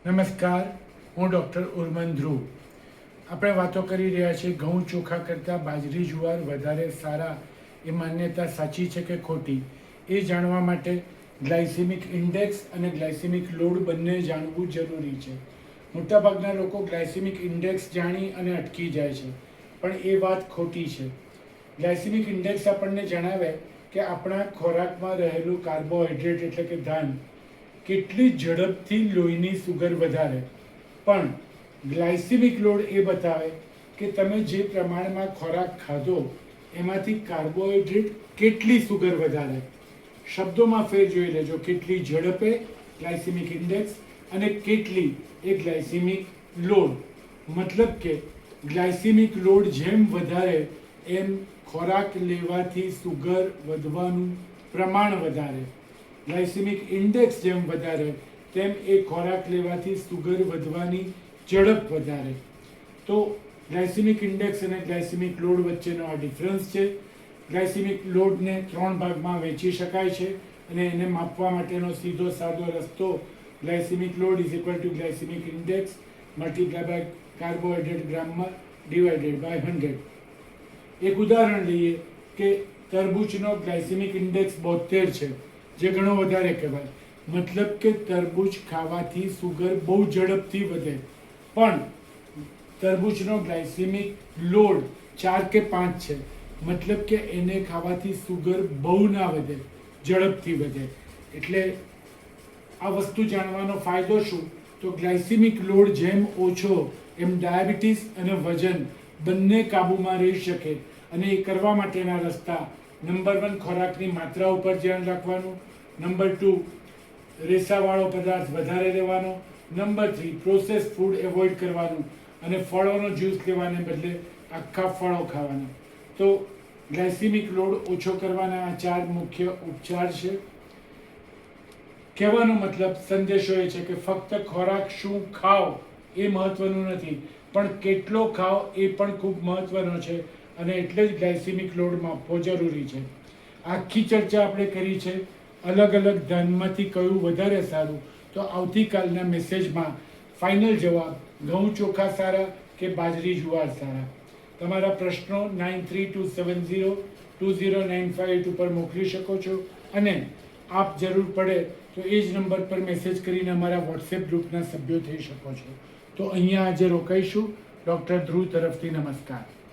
નમસ્કાર, હું ડૉક્ટર ઉર્મન ધ્રુવ. આપણે વાતો કરી રહ્યા છીએ ઘઉં ચોખા કરતાં બાજરી જુવાર વધારે સારા. એ માન્યતા સાચી છે કે ખોટી એ જાણવા માટે ગ્લાયસેમિક ઇન્ડેક્સ અને ગ્લાયસેમિક લોડ બંને જાણવું જરૂરી છે. મોટાભાગના લોકો ગ્લાયસેમિક ઇન્ડેક્સ જાણી અને અટકી જાય છે, પણ એ વાત ખોટી છે. ગ્લાયસેમિક ઇન્ડેક્સ આપણને જણાવે કે આપણા ખોરાકમાં રહેલું કાર્બોહાઈડ્રેટ એટલે કે ધાન કેટલી ઝડપથી લોહીની સુગર વધારે. પણ ગ્લાયસેમિક લોડ એ બતાવે કે તમે જે પ્રમાણમાં ખોરાક ખાધો એમાંથી કાર્બોહાઈડ્રેટ કેટલી સુગર વધારે. શબ્દોમાં ફેર જોઈ લેજો, કેટલી ઝડપે ગ્લાયસેમિક ઇન્ડેક્સ અને કેટલી એ ગ્લાયસેમિક લોડ. મતલબ કે ગ્લાયસેમિક લોડ જેમ વધારે એમ ખોરાક લેવાથી સુગર વધવાનું પ્રમાણ વધારે. ગ્લાયસેમિક ઇન્ડેક્સ જેમ વધારે તેમ એ ખોરાક લેવાથી સુગર વધવાની ઝડપ વધારે. તો ગ્લાયસેમિક ઇન્ડેક્સ અને ગ્લાયસેમિક લોડ વચ્ચેનો આ ડિફરન્સ છે. ગ્લાયસેમિક લોડને 3 ભાગમાં વહેંચી શકાય છે અને એને માપવા માટેનો સીધો સાદો રસ્તો glycemic load is equal to glycemic index multiply by carbohydrate ગ્રામમાં ડિવાઇડેડ બાય 100. એક ઉદાહરણ લઈએ કે તરબૂચનો ગ્લાયસેમિક ઇન્ડેક્સ 72 છે, જે ઘણો વધારે કહેવાય. મતલબ કે તરબૂચ ખાવાથી સુગર બહુ ઝડપથી વધે, પણ તરબૂચનો ગ્લાયસેમિક લોડ 4 કે 5 છે. મતલબ કે એને ખાવાથી સુગર બહુ ના વધે, ઝડપથી વધે. એટલે આ વસ્તુ જાણવાનો ફાયદો શું? તો ગ્લાયસેમિક લોડ જેમ ઓછો એમ ડાયાબિટીસ અને વજન બંને કાબૂમાં રહી શકે. અને એ કરવા માટેના રસ્તા: નંબર 1, ખોરાકની માત્રા ઉપર ધ્યાન રાખવાનું. નંબર 2, રેસાવાળો પદાર્થ વધારે લેવાનો. નંબર 3, પ્રોસેસ ફૂડ એવોઇડ કરવાનું અને ફળોનો જ્યુસ લેવાને બદલે આખા ફળો ખાવાના. તો ગ્લાયસેમિક લોડ ઓછો કરવાના આ 4 મુખ્ય ઉપચાર છે. કહેવાનો મતલબ, સંદેશો એ છે કે ફક્ત ખોરાક શું ખાઓ એ મહત્વનું નથી, પણ કેટલો ખાઓ એ પણ ખૂબ મહત્વનો છે. અને એટલે જ ગ્લાયસેમિક લોડ માપવો જરૂરી છે. આખી ચર્ચા આપણે કરી છે અલગ અલગ ધાનમાંથી કયું વધારે સારું. તો આવતીકાલના મેસેજમાં ફાઇનલ જવાબ ઘઉં ચોખા સારા કે બાજરી જુવાર સારા. તમારા પ્રશ્નો 9327020958 ઉપર મોકલી શકો છો. અને આપ જરૂર પડે તો એ જ નંબર પર મેસેજ કરીને અમારા વોટ્સએપ ગ્રુપના સભ્યો થઈ શકો છો. તો અહીંયા આજે રોકાઈશું. ડૉક્ટર ધ્રુવ તરફથી નમસ્કાર.